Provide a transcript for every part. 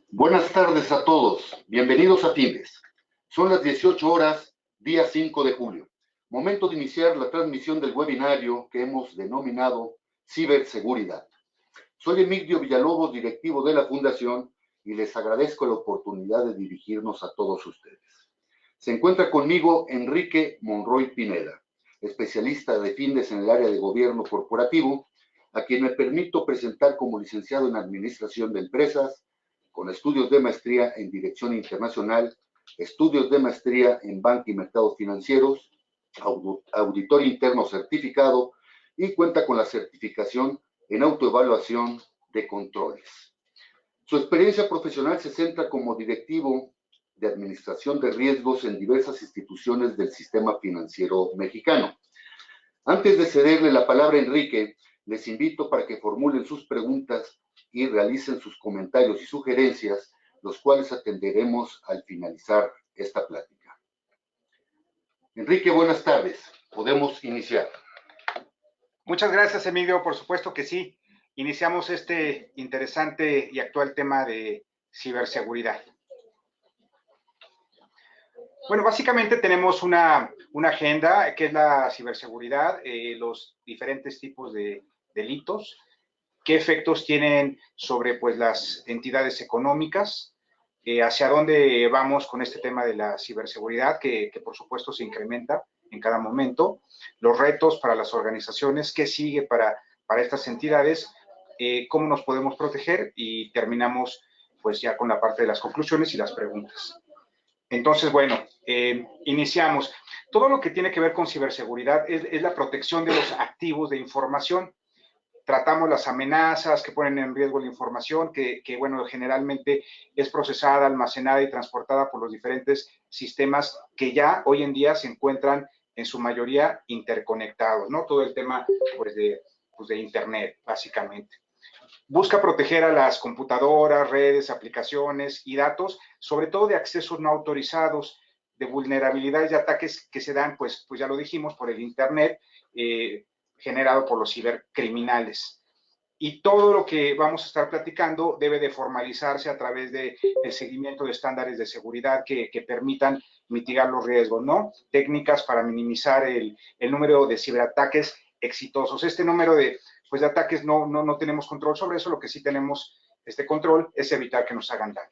Buenas tardes a todos, bienvenidos a Fides. Son las 18 horas, día 5 de julio. Momento de iniciar la transmisión del webinario que hemos denominado Ciberseguridad. Soy Emilio Villalobos, directivo de la Fundación, y les agradezco la oportunidad de dirigirnos a todos ustedes. Se encuentra conmigo Enrique Monroy Pineda, especialista de Fides en el área de gobierno corporativo, a quien me permito presentar como licenciado en Administración de Empresas, con estudios de maestría en Dirección Internacional, estudios de maestría en Banca y Mercados Financieros, auditor interno certificado y cuenta con la certificación en autoevaluación de controles. Su experiencia profesional se centra como directivo de administración de riesgos en diversas instituciones del sistema financiero mexicano. Antes de cederle la palabra a Enrique, les invito para que formulen sus preguntas y realicen sus comentarios y sugerencias, los cuales atenderemos al finalizar esta plática. Enrique, buenas tardes. Podemos iniciar. Muchas gracias, Emilio. Por supuesto que sí. Iniciamos este interesante y actual tema de ciberseguridad. Bueno, básicamente tenemos una agenda que es la ciberseguridad, los diferentes tipos de delitos, qué efectos tienen sobre pues, las entidades económicas, hacia dónde vamos con este tema de la ciberseguridad, que por supuesto se incrementa en cada momento, los retos para las organizaciones, qué sigue para estas entidades, cómo nos podemos proteger y terminamos pues ya con la parte de las conclusiones y las preguntas. Entonces, bueno, iniciamos. Todo lo que tiene que ver con ciberseguridad es la protección de los activos de información. Tratamos las amenazas que ponen en riesgo la información, que bueno, generalmente es procesada, almacenada y transportada por los diferentes sistemas que ya hoy en día se encuentran en su mayoría interconectados, ¿no? Todo el tema, pues, de Internet, básicamente. Busca proteger a las computadoras, redes, aplicaciones y datos, sobre todo de accesos no autorizados, de vulnerabilidades y ataques que se dan, pues ya lo dijimos, por el Internet, generado por los cibercriminales. Y todo lo que vamos a estar platicando debe de formalizarse a través del seguimiento de estándares de seguridad que permitan mitigar los riesgos, ¿no? Técnicas para minimizar el número de ciberataques exitosos. Este número de ataques no tenemos control sobre eso, lo que sí tenemos control es evitar que nos hagan daño.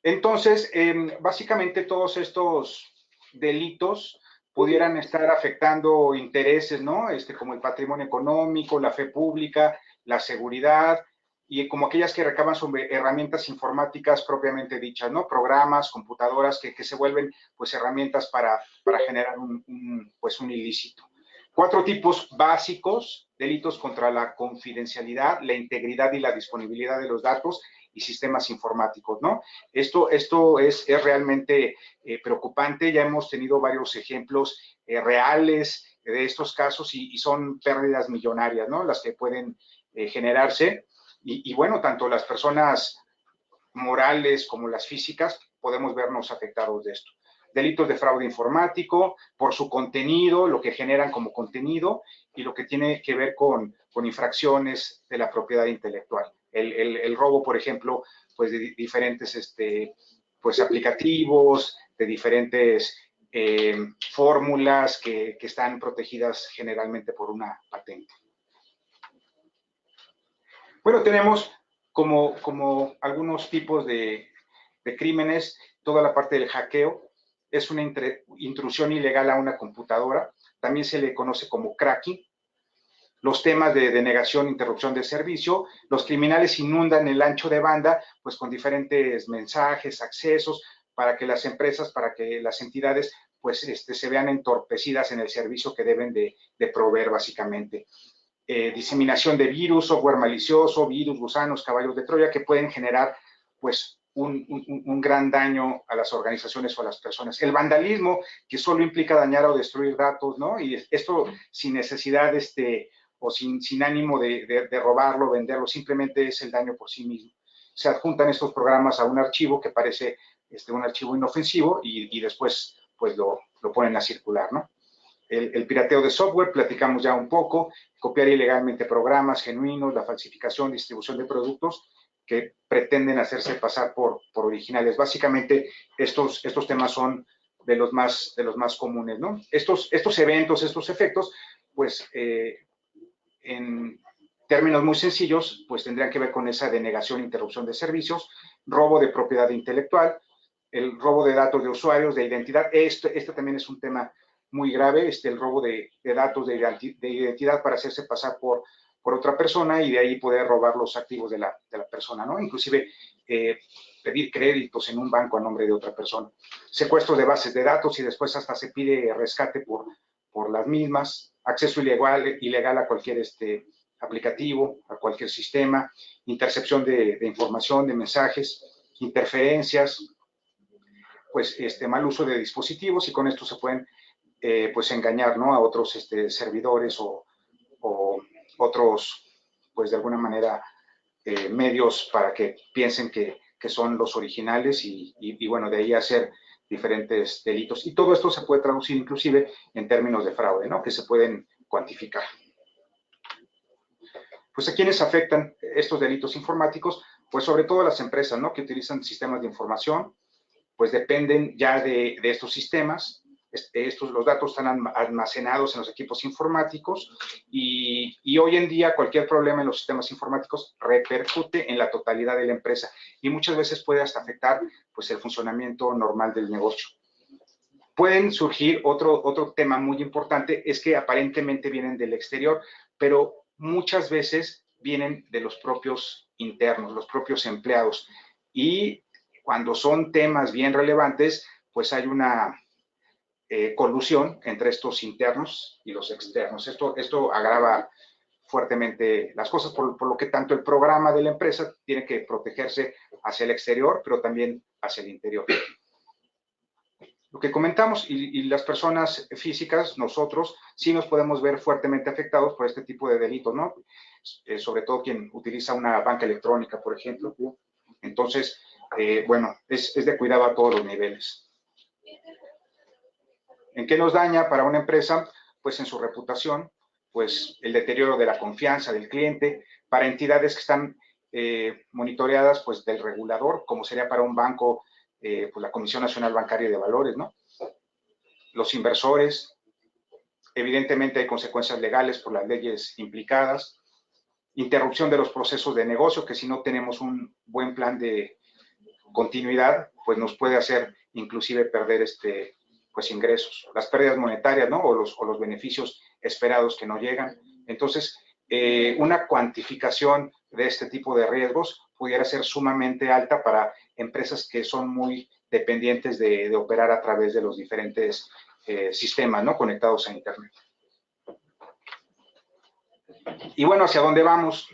Entonces, básicamente todos estos delitos pudieran estar afectando intereses, ¿no? Como el patrimonio económico, la fe pública, la seguridad, y como aquellas que recaban sobre herramientas informáticas propiamente dichas, ¿no? Programas, computadoras que se vuelven, pues, herramientas para generar un ilícito. 4 tipos básicos: delitos contra la confidencialidad, la integridad y la disponibilidad de los datos y sistemas informáticos, ¿no? Esto es realmente preocupante. Ya hemos tenido varios ejemplos reales de estos casos y son pérdidas millonarias, ¿no? Las que pueden generarse. Y bueno, tanto las personas morales como las físicas podemos vernos afectados de esto. Delitos de fraude informático, por su contenido, lo que generan como contenido, y lo que tiene que ver con infracciones de la propiedad intelectual. El robo, por ejemplo, pues de diferentes pues aplicativos, de diferentes fórmulas que están protegidas generalmente por una patente. Bueno, tenemos como algunos tipos de crímenes, toda la parte del hackeo. Es una intrusión ilegal a una computadora, también se le conoce como cracking. Los temas de denegación, interrupción de servicio, los criminales inundan el ancho de banda, pues con diferentes mensajes, accesos, para que las empresas, para que las entidades, pues se vean entorpecidas en el servicio que deben de proveer básicamente. Diseminación de virus, software malicioso, virus, gusanos, caballos de Troya, que pueden generar, pues, un gran daño a las organizaciones o a las personas. El vandalismo, que solo implica dañar o destruir datos, ¿no? Y esto sin necesidad o sin ánimo de robarlo, venderlo, simplemente es el daño por sí mismo. Se adjuntan estos programas a un archivo que parece un archivo inofensivo y después pues lo ponen a circular, ¿no? El pirateo de software, platicamos ya un poco, copiar ilegalmente programas genuinos, la falsificación, distribución de productos que pretenden hacerse pasar por originales. Básicamente, estos temas son de los más comunes, ¿no? Estos eventos, estos efectos, pues, en términos muy sencillos, pues tendrían que ver con esa denegación e interrupción de servicios, robo de propiedad intelectual, el robo de datos de usuarios, de identidad. Este también es un tema muy grave, el robo de datos de identidad para hacerse pasar por otra persona y de ahí poder robar los activos de la persona, ¿no? Inclusive pedir créditos en un banco a nombre de otra persona. Secuestro de bases de datos y después hasta se pide rescate por las mismas. Acceso ilegal a cualquier aplicativo, a cualquier sistema. Intercepción de información, de mensajes, interferencias, pues mal uso de dispositivos, y con esto se pueden pues engañar, ¿no?, a otros servidores o otros, pues de alguna manera, medios para que piensen que son los originales y bueno, de ahí hacer diferentes delitos. Y todo esto se puede traducir inclusive en términos de fraude, ¿no?, que se pueden cuantificar. Pues ¿a quiénes afectan estos delitos informáticos? Pues sobre todo las empresas, ¿no?, que utilizan sistemas de información, pues dependen ya de estos sistemas. Los datos están almacenados en los equipos informáticos y hoy en día cualquier problema en los sistemas informáticos repercute en la totalidad de la empresa y muchas veces puede hasta afectar pues el funcionamiento normal del negocio. Pueden surgir otro tema muy importante, es que aparentemente vienen del exterior, pero muchas veces vienen de los propios internos, los propios empleados, y cuando son temas bien relevantes, pues hay una colusión entre estos internos y los externos. Esto agrava fuertemente las cosas, por lo que tanto el programa de la empresa tiene que protegerse hacia el exterior, pero también hacia el interior. Lo que comentamos, y las personas físicas, nosotros, sí nos podemos ver fuertemente afectados por este tipo de delitos, ¿no? Sobre todo quien utiliza una banca electrónica, por ejemplo. Entonces, bueno, es de cuidado a todos los niveles. ¿En qué nos daña para una empresa? Pues en su reputación, pues el deterioro de la confianza del cliente, para entidades que están monitoreadas pues del regulador, como sería para un banco, pues la Comisión Nacional Bancaria de Valores, ¿no? Los inversores, evidentemente hay consecuencias legales por las leyes implicadas, interrupción de los procesos de negocio, que si no tenemos un buen plan de continuidad, pues nos puede hacer inclusive perder pues ingresos, las pérdidas monetarias, ¿no?, o los beneficios esperados que no llegan. Entonces, una cuantificación de este tipo de riesgos pudiera ser sumamente alta para empresas que son muy dependientes de operar a través de los diferentes sistemas, ¿no?, conectados a Internet. Y bueno, ¿hacia dónde vamos?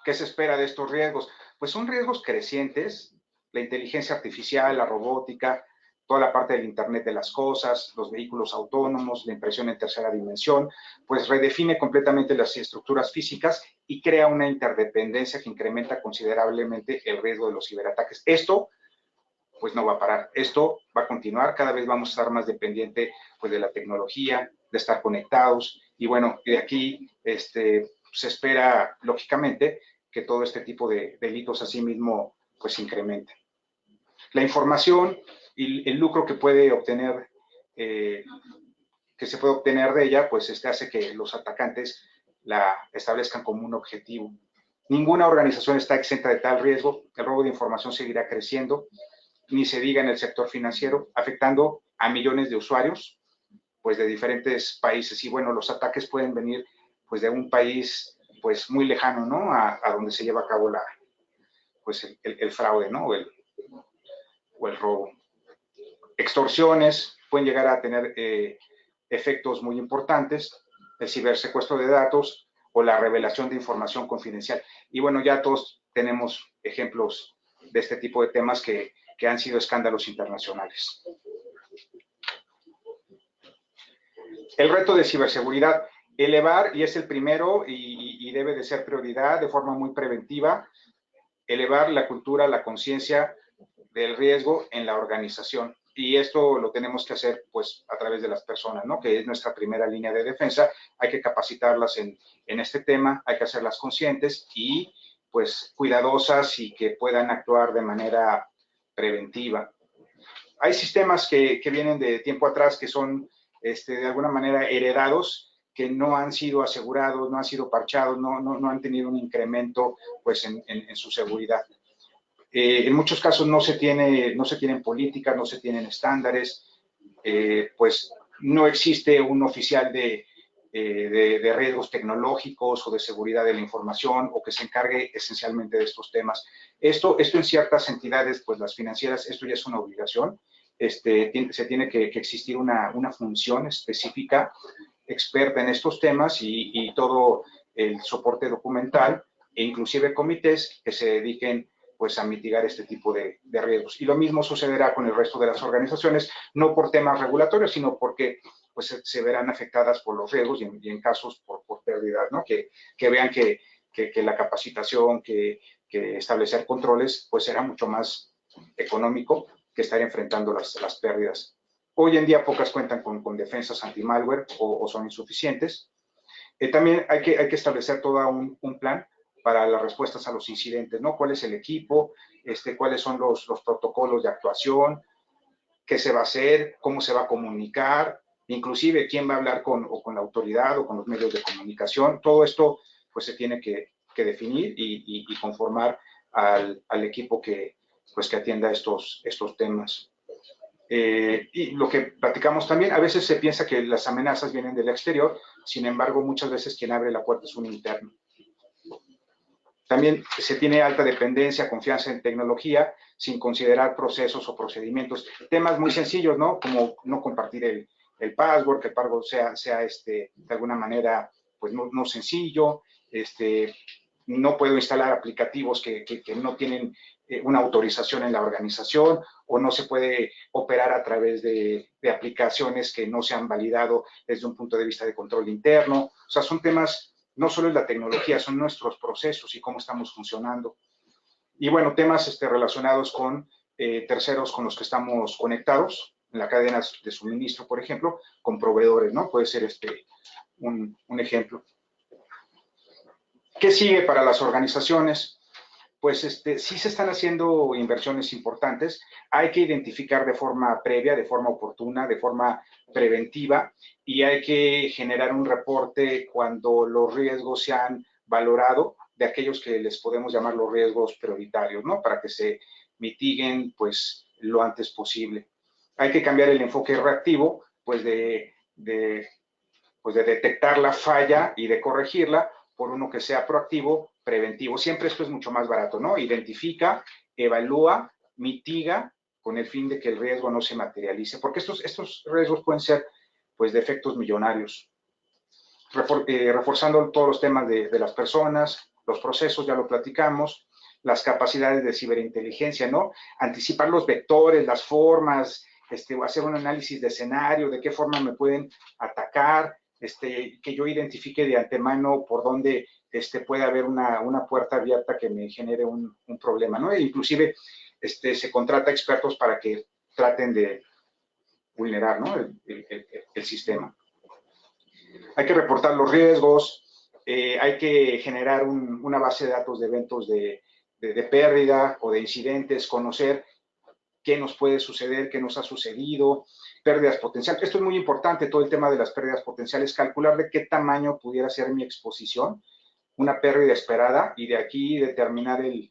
¿Qué se espera de estos riesgos? Pues son riesgos crecientes. La inteligencia artificial, la robótica, toda la parte del Internet de las cosas, los vehículos autónomos, la impresión en tercera dimensión, pues redefine completamente las estructuras físicas y crea una interdependencia que incrementa considerablemente el riesgo de los ciberataques. Esto, pues no va a parar. Esto va a continuar. Cada vez vamos a estar más dependiente pues, de la tecnología, de estar conectados. Y bueno, de aquí se espera, lógicamente, que todo este tipo de delitos asimismo pues incrementen. La información y el lucro que puede obtener, que se puede obtener de ella, pues hace que los atacantes la establezcan como un objetivo. Ninguna organización está exenta de tal riesgo. El robo de información seguirá creciendo, ni se diga en el sector financiero, afectando a millones de usuarios, pues de diferentes países. Y bueno, los ataques pueden venir pues de un país pues muy lejano, ¿no?, a donde se lleva a cabo pues el fraude, ¿no?, o el robo. Extorsiones pueden llegar a tener efectos muy importantes, el cibersecuestro de datos o la revelación de información confidencial. Y bueno, ya todos tenemos ejemplos de este tipo de temas que han sido escándalos internacionales. El reto de ciberseguridad, elevar, y es el primero y debe de ser prioridad de forma muy preventiva, elevar la cultura, la conciencia del riesgo en la organización. Y esto lo tenemos que hacer, pues, a través de las personas, ¿no? Que es nuestra primera línea de defensa. Hay que capacitarlas en este tema, hay que hacerlas conscientes y, pues, cuidadosas y que puedan actuar de manera preventiva. Hay sistemas que vienen de tiempo atrás que son, de alguna manera, heredados, que no han sido asegurados, no han sido parchados, no han tenido un incremento, pues, en su seguridad. En muchos casos no se tienen políticas, no se tienen estándares, pues no existe un oficial de riesgos tecnológicos o de seguridad de la información o que se encargue esencialmente de estos temas. Esto en ciertas entidades, pues las financieras, esto ya es una obligación. Se tiene que existir una función específica, experta en estos temas y todo el soporte documental e inclusive comités que se dediquen, pues, a mitigar este tipo de riesgos. Y lo mismo sucederá con el resto de las organizaciones, no por temas regulatorios, sino porque, pues, se verán afectadas por los riesgos y en casos por pérdida, ¿no? Que vean que la capacitación, que establecer controles, pues será mucho más económico que estar enfrentando las pérdidas. Hoy en día pocas cuentan con defensas anti-malware o son insuficientes. También hay que establecer todo un plan para las respuestas a los incidentes, ¿no? ¿Cuál es el equipo? ¿Cuáles son los protocolos de actuación? ¿Qué se va a hacer? ¿Cómo se va a comunicar? Inclusive, ¿quién va a hablar con la autoridad o con los medios de comunicación? Todo esto, pues, se tiene que definir y conformar al equipo que atienda estos temas. Y lo que platicamos también, a veces se piensa que las amenazas vienen del exterior, sin embargo, muchas veces quien abre la puerta es un interno. También se tiene alta dependencia, confianza en tecnología, sin considerar procesos o procedimientos. Temas muy sencillos, ¿no? Como no compartir el password, que el password sea de alguna manera, pues, no sencillo. No puedo instalar aplicativos que no tienen una autorización en la organización, o no se puede operar a través de aplicaciones que no se han validado desde un punto de vista de control interno. O sea, son temas, no solo es la tecnología, son nuestros procesos y cómo estamos funcionando. Y bueno, temas relacionados con terceros con los que estamos conectados, en la cadena de suministro, por ejemplo, con proveedores, ¿no? Puede ser un ejemplo. ¿Qué sigue para las organizaciones? Pues sí se están haciendo inversiones importantes. Hay que identificar de forma previa, de forma oportuna, de forma preventiva, y hay que generar un reporte cuando los riesgos se han valorado, de aquellos que les podemos llamar los riesgos prioritarios, ¿no? Para que se mitiguen, pues, lo antes posible. Hay que cambiar el enfoque reactivo, pues, de detectar la falla y de corregirla, por uno que sea proactivo, preventivo. Siempre esto es mucho más barato, ¿no? Identifica, evalúa, mitiga, con el fin de que el riesgo no se materialice, porque estos riesgos pueden ser, pues, de efectos millonarios. Reforzando todos los temas de las personas, los procesos, ya lo platicamos, las capacidades de ciberinteligencia, ¿no? Anticipar los vectores, las formas, hacer un análisis de escenario, de qué forma me pueden atacar, que yo identifique de antemano por dónde puede haber una puerta abierta que me genere un problema, ¿no? E inclusive se contrata expertos para que traten de vulnerar, ¿no? el sistema. Hay que reportar los riesgos, hay que generar una base de datos de eventos de pérdida o de incidentes, conocer qué nos puede suceder, qué nos ha sucedido, pérdidas potenciales. Esto es muy importante, todo el tema de las pérdidas potenciales, calcular de qué tamaño pudiera ser mi exposición, una pérdida esperada, y de aquí determinar el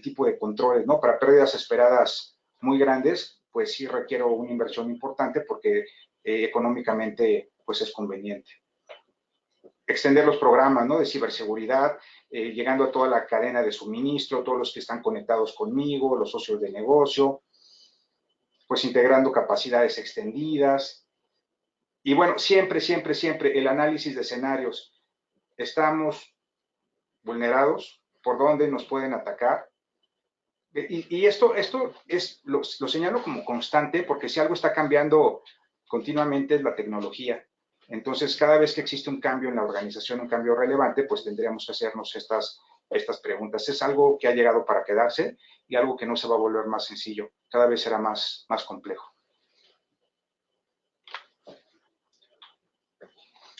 tipo de controles, ¿no? Para pérdidas esperadas muy grandes, pues sí requiero una inversión importante porque económicamente, pues, es conveniente. Extender los programas, ¿no? De ciberseguridad, llegando a toda la cadena de suministro, todos los que están conectados conmigo, los socios de negocio, pues integrando capacidades extendidas. Y bueno, siempre el análisis de escenarios. ¿Estamos vulnerados? ¿Por dónde nos pueden atacar? Y esto lo señalo como constante, porque si algo está cambiando continuamente es la tecnología. Entonces, cada vez que existe un cambio en la organización, un cambio relevante, pues tendríamos que hacernos estas preguntas. Es algo que ha llegado para quedarse y algo que no se va a volver más sencillo. Cada vez será más complejo.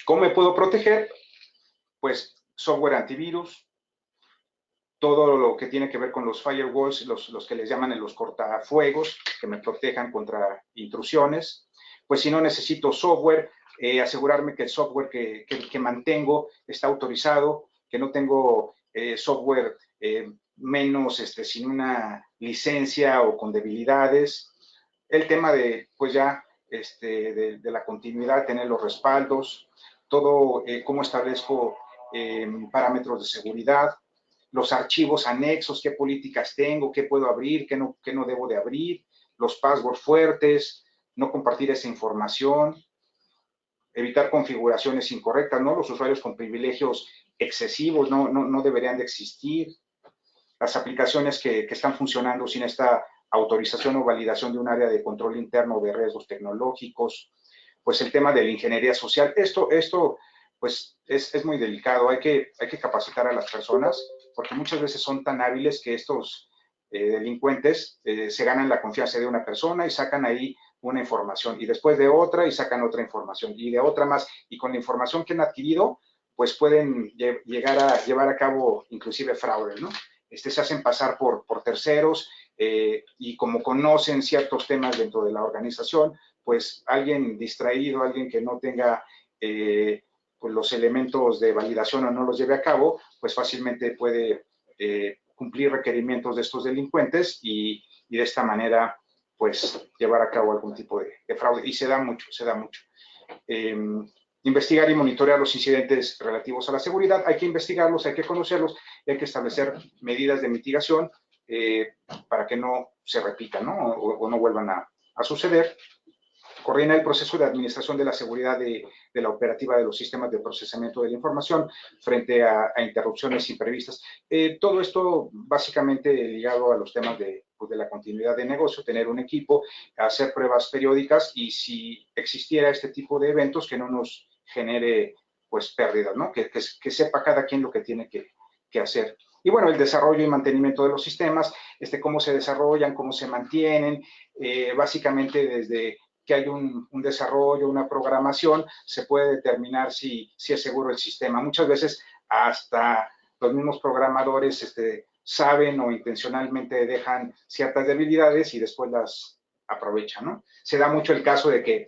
¿Cómo me puedo proteger? Pues software antivirus, todo lo que tiene que ver con los firewalls, los que les llaman en los cortafuegos, que me protejan contra intrusiones. Pues si no necesito software, asegurarme que el software que mantengo está autorizado, que no tengo software menos sin una licencia o con debilidades. El tema de, pues ya, de la continuidad, tener los respaldos, todo, cómo establezco parámetros de seguridad, los archivos anexos, qué políticas tengo, qué puedo abrir, qué no debo de abrir, los passwords fuertes, no compartir esa información, evitar configuraciones incorrectas, ¿no? Los usuarios con privilegios excesivos no deberían de existir, las aplicaciones que están funcionando sin esta autorización o validación de un área de control interno de riesgos tecnológicos, pues el tema de la ingeniería social. Esto pues es muy delicado, hay que capacitar a las personas, porque muchas veces son tan hábiles que estos delincuentes se ganan la confianza de una persona y sacan ahí una información, y después de otra y sacan otra información, y de otra más, y con la información que han adquirido, pues pueden llegar a llevar a cabo inclusive fraude, ¿no? Se hacen pasar por terceros y como conocen ciertos temas dentro de la organización, pues alguien distraído, alguien que no tenga pues los elementos de validación o no los lleve a cabo, pues fácilmente puede cumplir requerimientos de estos delincuentes y de esta manera pues llevar a cabo algún tipo de fraude. Y se da mucho, se da mucho. Investigar y monitorear los incidentes relativos a la seguridad. Hay que investigarlos, hay que conocerlos, hay que establecer medidas de mitigación para que no se repitan, ¿no? O no vuelvan a suceder. Coordina el proceso de administración de la seguridad de la operativa de los sistemas de procesamiento de la información frente a interrupciones imprevistas. Todo esto básicamente ligado a los temas de la continuidad de negocio, tener un equipo, hacer pruebas periódicas y si existiera este tipo de eventos que no nos genere pues pérdidas, ¿no? Que sepa cada quien lo que tiene que hacer. Y bueno, el desarrollo y mantenimiento de los sistemas, cómo se desarrollan, cómo se mantienen, básicamente desde que hay un desarrollo, una programación, se puede determinar si es seguro el sistema. Muchas veces hasta los mismos programadores saben o intencionalmente dejan ciertas debilidades y después las aprovechan, ¿no? Se da mucho el caso de que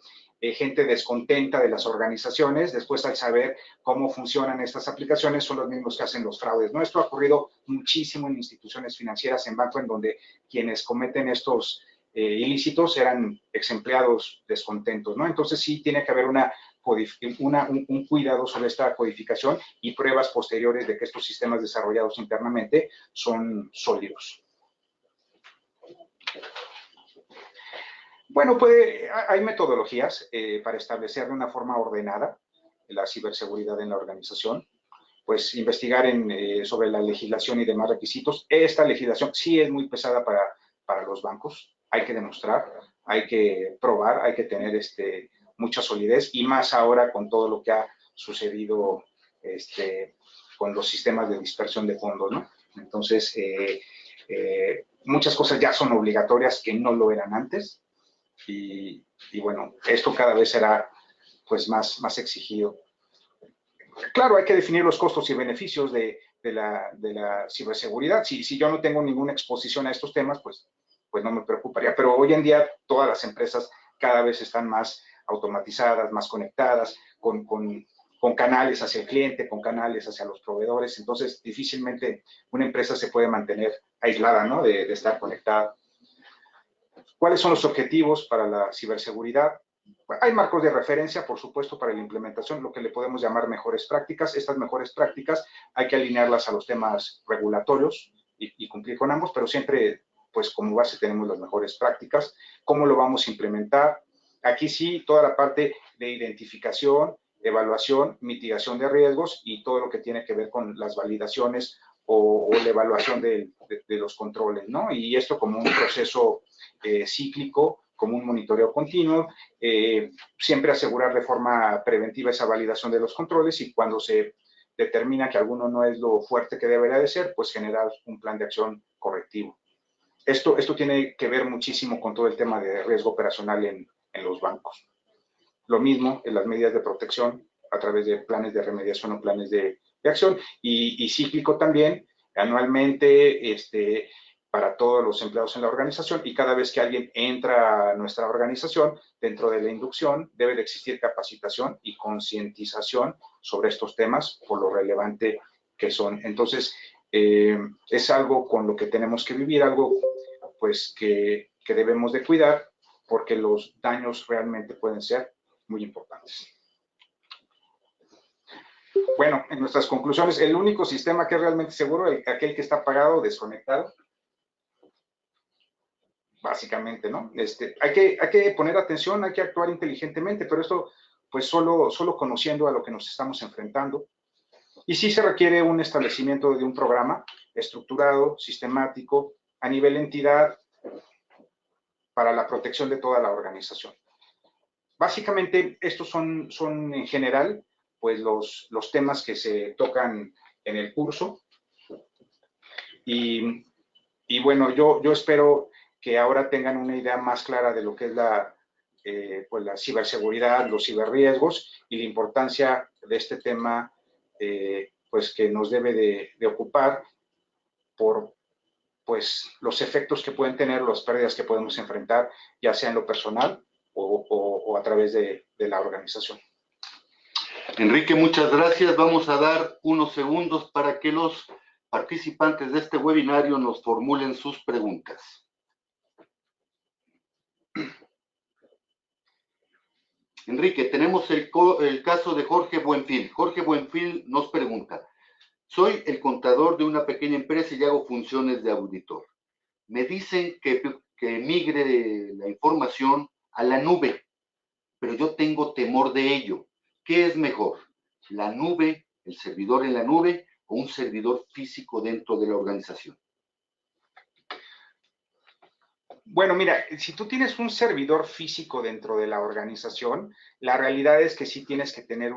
gente descontenta de las organizaciones, después al saber cómo funcionan estas aplicaciones, son los mismos que hacen los fraudes, ¿no? Esto ha ocurrido muchísimo en instituciones financieras, en bancos, en donde quienes cometen estos ilícitos eran ex empleados descontentos, ¿no? Entonces sí tiene que haber un cuidado sobre esta codificación y pruebas posteriores de que estos sistemas desarrollados internamente son sólidos. Bueno, hay metodologías para establecer de una forma ordenada la ciberseguridad en la organización, pues investigar sobre la legislación y demás requisitos. Esta legislación sí es muy pesada para los bancos, hay que demostrar, hay que probar, hay que tener mucha solidez y más ahora con todo lo que ha sucedido con los sistemas de dispersión de fondos, ¿no? Entonces, muchas cosas ya son obligatorias que no lo eran antes y bueno, esto cada vez será pues más exigido. Claro, hay que definir los costos y beneficios de la ciberseguridad. Si yo no tengo ninguna exposición a estos temas, pues no me preocuparía. Pero hoy en día todas las empresas cada vez están más automatizadas, más conectadas, con canales hacia el cliente, con canales hacia los proveedores. Entonces, difícilmente una empresa se puede mantener aislada, ¿no? de estar conectada. ¿Cuáles son los objetivos para la ciberseguridad? Hay marcos de referencia, por supuesto, para la implementación, lo que le podemos llamar mejores prácticas. Estas mejores prácticas hay que alinearlas a los temas regulatorios y cumplir con ambos, pero siempre, pues como base tenemos las mejores prácticas. ¿Cómo lo vamos a implementar? Aquí sí, toda la parte de identificación, evaluación, mitigación de riesgos y todo lo que tiene que ver con las validaciones o la evaluación de los controles, ¿no? Y esto como un proceso cíclico, como un monitoreo continuo, siempre asegurar de forma preventiva esa validación de los controles y cuando se determina que alguno no es lo fuerte que debería de ser, pues generar un plan de acción correctivo. Esto tiene que ver muchísimo con todo el tema de riesgo operacional en los bancos. Lo mismo en las medidas de protección a través de planes de remediación o planes de acción, y cíclico también, anualmente, para todos los empleados en la organización, y cada vez que alguien entra a nuestra organización, dentro de la inducción, debe de existir capacitación y concientización sobre estos temas por lo relevante que son. Entonces, es algo con lo que tenemos que vivir, algo pues que debemos de cuidar, porque los daños realmente pueden ser muy importantes. Bueno, en nuestras conclusiones, el único sistema que es realmente seguro es aquel que está apagado o desconectado. Básicamente, ¿no? Hay que poner atención, hay que actuar inteligentemente, pero esto, pues, solo conociendo a lo que nos estamos enfrentando. Y sí se requiere un establecimiento de un programa estructurado, sistemático, a nivel entidad, para la protección de toda la organización. Básicamente, estos son en general, pues, los temas que se tocan en el curso. Y bueno, yo espero que ahora tengan una idea más clara de lo que es pues la ciberseguridad, los ciberriesgos y la importancia de este tema, pues, que nos debe de ocupar por, pues, los efectos que pueden tener, las pérdidas que podemos enfrentar, ya sea en lo personal o a través de la organización. Enrique, muchas gracias. Vamos a dar unos segundos para que los participantes de este webinario nos formulen sus preguntas. Enrique, tenemos el caso de Jorge Buenfil. Jorge Buenfil nos pregunta: soy el contador de una pequeña empresa y hago funciones de auditor. Me dicen que migre la información a la nube, pero yo tengo temor de ello. ¿Qué es mejor? ¿La nube, el servidor en la nube, o un servidor físico dentro de la organización? Bueno, mira, si tú tienes un servidor físico dentro de la organización, la realidad es que sí tienes que tener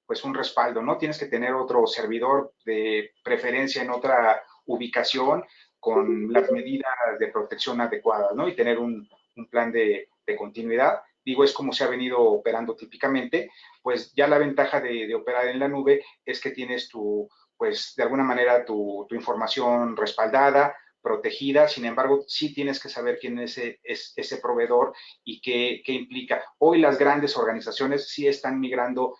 pues un respaldo, ¿no? Tienes que tener otro servidor de preferencia en otra ubicación con las medidas de protección adecuadas, ¿no? Y tener un plan de continuidad. Digo, es como se ha venido operando típicamente, pues ya la ventaja de operar en la nube es que tienes pues de alguna manera tu información respaldada, protegida. Sin embargo, sí tienes que saber quién es ese proveedor y qué implica. Hoy las grandes organizaciones sí están migrando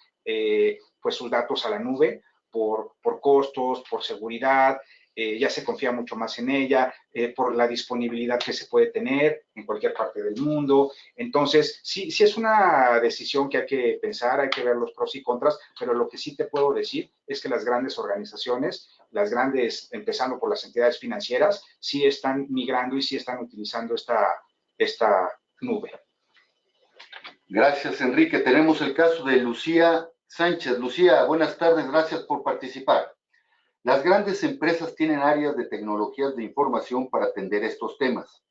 pues sus datos a la nube por costos, por seguridad, ya se confía mucho más en ella, por la disponibilidad que se puede tener en cualquier parte del mundo. Entonces, sí es una decisión que hay que pensar, hay que ver los pros y contras, pero lo que sí te puedo decir es que las grandes organizaciones, las grandes, empezando por las entidades financieras, sí están migrando y sí están utilizando esta nube. Gracias, Enrique. Tenemos el caso de Lucía Sánchez. Lucía, buenas tardes, gracias por participar. Las grandes empresas tienen áreas de tecnologías de información para atender estos temas,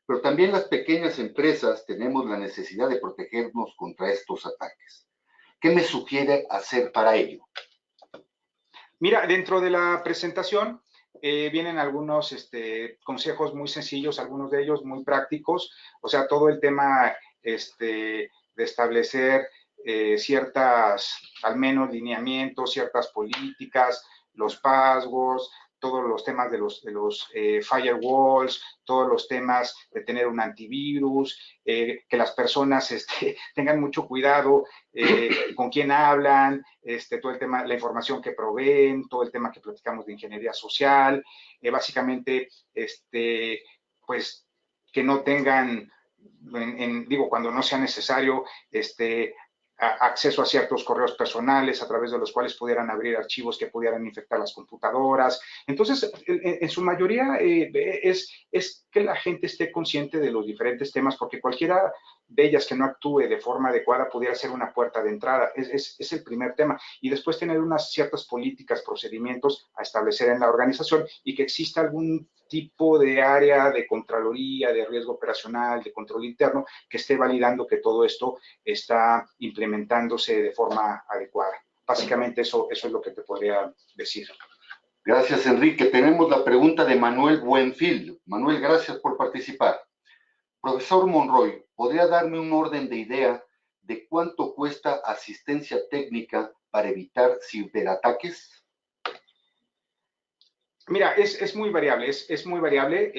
pero también las pequeñas empresas tenemos la necesidad de protegernos contra estos ataques. ¿Qué me sugiere hacer para ello? Mira, dentro de la presentación vienen algunos consejos muy sencillos, algunos de ellos muy prácticos, o sea, todo el tema de establecer ciertas, al menos, lineamientos, ciertas políticas, los passwords, todos los temas de los firewalls, todos los temas de tener un antivirus, que las personas tengan mucho cuidado con quién hablan, todo el tema, la información que proveen, todo el tema que platicamos de ingeniería social, básicamente, pues, que no tengan, digo, cuando no sea necesario, acceso a ciertos correos personales a través de los cuales pudieran abrir archivos que pudieran infectar las computadoras. Entonces, en su mayoría es que la gente esté consciente de los diferentes temas, porque cualquiera de ellas que no actúe de forma adecuada pudiera ser una puerta de entrada. Es el primer tema. Y después tener unas ciertas políticas, procedimientos a establecer en la organización y que exista algún tipo de área de contraloría, de riesgo operacional, de control interno, que esté validando que todo esto está implementándose de forma adecuada. Básicamente eso es lo que te podría decir. Gracias, Enrique. Tenemos la pregunta de Manuel Buenfil. Manuel, gracias por participar. Profesor Monroy, ¿podría darme un orden de idea de cuánto cuesta asistencia técnica para evitar ciberataques? Mira, es muy variable, es muy variable.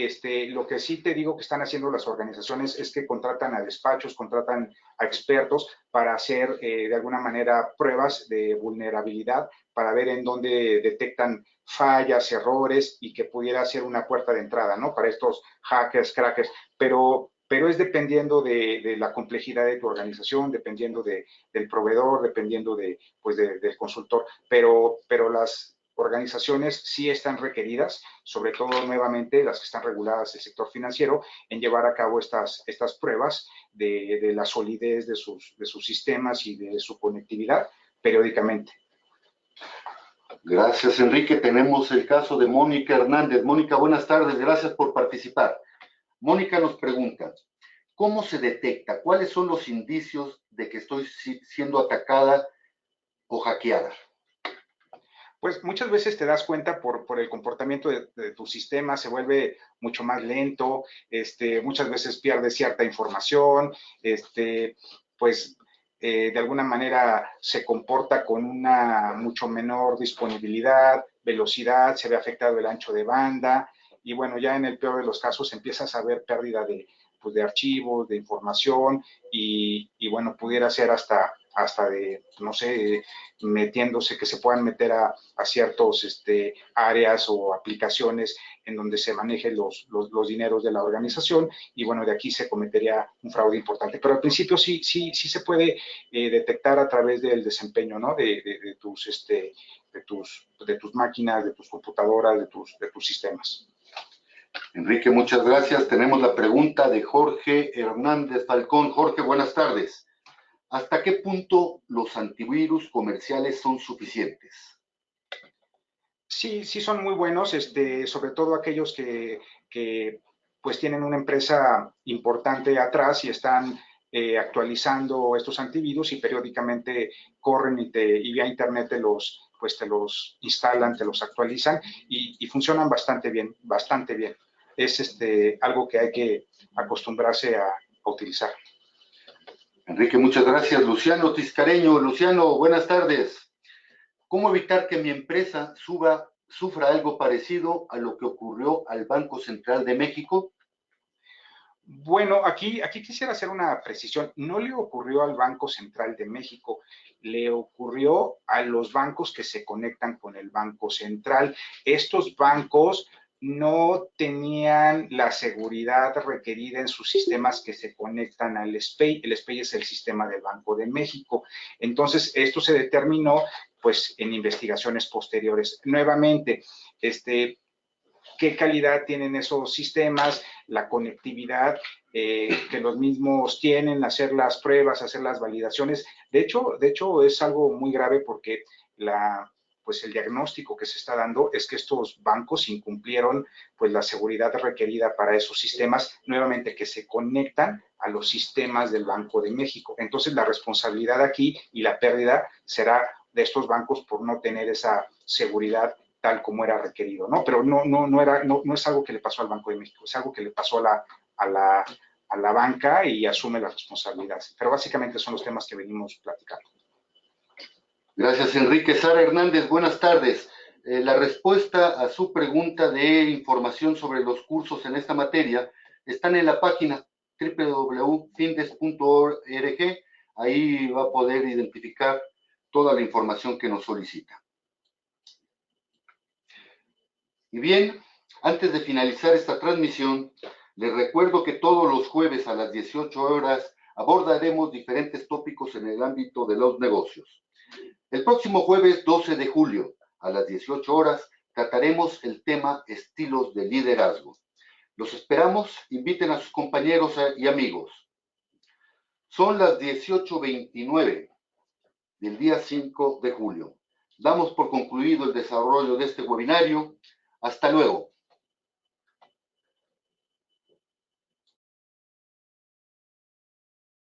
Lo que sí te digo que están haciendo las organizaciones es que contratan a despachos, contratan a expertos para hacer de alguna manera pruebas de vulnerabilidad para ver en dónde detectan fallas, errores y que pudiera ser una puerta de entrada, ¿no? Para estos hackers, crackers, pero es dependiendo de la complejidad de tu organización, dependiendo del proveedor, dependiendo pues del consultor, pero las organizaciones sí están requeridas, sobre todo nuevamente las que están reguladas del sector financiero, en llevar a cabo estas pruebas de la solidez de sus sistemas y de su conectividad periódicamente. Gracias, Enrique. Tenemos el caso de Mónica Hernández. Mónica, buenas tardes. Gracias por participar. Mónica nos pregunta, ¿cómo se detecta? ¿Cuáles son los indicios de que estoy siendo atacada o hackeada? Pues muchas veces te das cuenta por el comportamiento de tu sistema, se vuelve mucho más lento, muchas veces pierdes cierta información, pues de alguna manera se comporta con una mucho menor disponibilidad, velocidad, se ve afectado el ancho de banda y bueno, ya en el peor de los casos empiezas a ver pérdida pues, de archivos, de información y bueno, pudiera ser hasta de, no sé, metiéndose, que se puedan meter a ciertos áreas o aplicaciones en donde se manejen los dineros de la organización y bueno, de aquí se cometería un fraude importante. Pero al principio sí se puede detectar a través del desempeño, ¿no? De tus máquinas, de tus computadoras, de tus sistemas. Enrique, muchas gracias. Tenemos la pregunta de Jorge Hernández Falcón. Jorge, buenas tardes. ¿Hasta qué punto los antivirus comerciales son suficientes? Sí son muy buenos, sobre todo aquellos que pues tienen una empresa importante atrás y están actualizando estos antivirus y periódicamente corren y vía internet te los instalan, te los actualizan y funcionan bastante bien, bastante bien. Es algo que hay que acostumbrarse a utilizar. Enrique, muchas gracias. Luciano Tiscareño. Luciano, buenas tardes. ¿Cómo evitar que mi empresa sufra algo parecido a lo que ocurrió al Banco Central de México? Bueno, aquí quisiera hacer una precisión. No le ocurrió al Banco Central de México, le ocurrió a los bancos que se conectan con el Banco Central. Estos bancos no tenían la seguridad requerida en sus sistemas que se conectan al SPEI. El SPEI es el sistema del Banco de México. Entonces, esto se determinó pues en investigaciones posteriores. Nuevamente, qué calidad tienen esos sistemas, la conectividad que los mismos tienen, hacer las pruebas, hacer las validaciones. De hecho es algo muy grave porque pues el diagnóstico que se está dando es que estos bancos incumplieron pues la seguridad requerida para esos sistemas, nuevamente que se conectan a los sistemas del Banco de México. Entonces la responsabilidad aquí y la pérdida será de estos bancos por no tener esa seguridad tal como era requerido, ¿no? Pero no es algo que le pasó al Banco de México, es algo que le pasó a la banca y asume las responsabilidades. Pero básicamente son los temas que venimos platicando. Gracias, Enrique. Sara Hernández, buenas tardes. La respuesta a su pregunta de información sobre los cursos en esta materia están en la página www.findes.org. Ahí va a poder identificar toda la información que nos solicita. Y bien, antes de finalizar esta transmisión, les recuerdo que todos los jueves a las 18 horas abordaremos diferentes tópicos en el ámbito de los negocios. El próximo jueves 12 de julio a las 18 horas trataremos el tema estilos de liderazgo. Los esperamos, inviten a sus compañeros y amigos. Son las 18:29 del día 5 de julio. Damos por concluido el desarrollo de este webinario. Hasta luego.